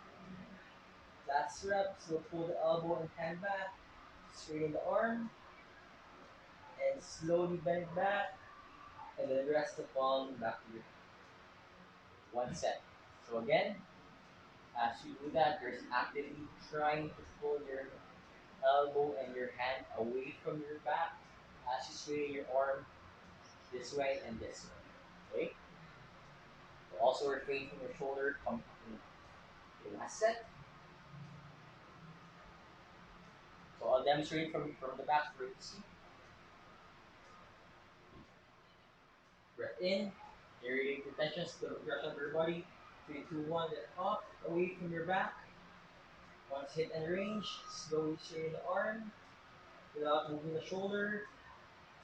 [SPEAKER 1] Last rep, so pull the elbow and hand back, straighten the arm, and slowly bend it back, and then rest the palm back to your 1 set. So again, as you do that, you're actively trying to pull your elbow and your hand away from your back as you straighten your arm this way and this way. Okay? So also rotating your shoulder come in. Okay, last set. So I'll demonstrate from the back for you to see. Breath in, irradiate your tensions to the direction of your body. 3, 2, 1, let off, away from your back. Once hit and range, slowly straighten the arm without moving the shoulder.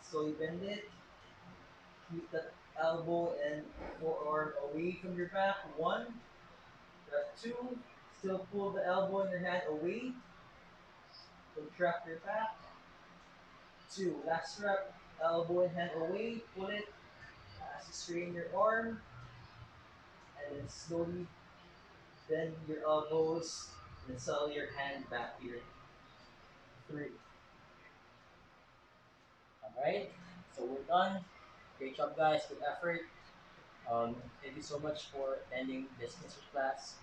[SPEAKER 1] Slowly bend it. Keep the elbow and forearm away from your back. 1, breath 2. Still pull the elbow and your hand away. Contract your back. 2, last rep. Elbow and hand away. Pull it as you straighten your arm. And then slowly bend your elbows and settle your hand back here. 3. Alright, so we're done. Great job, guys. Good effort. Thank you so much for attending this Kinstretch class.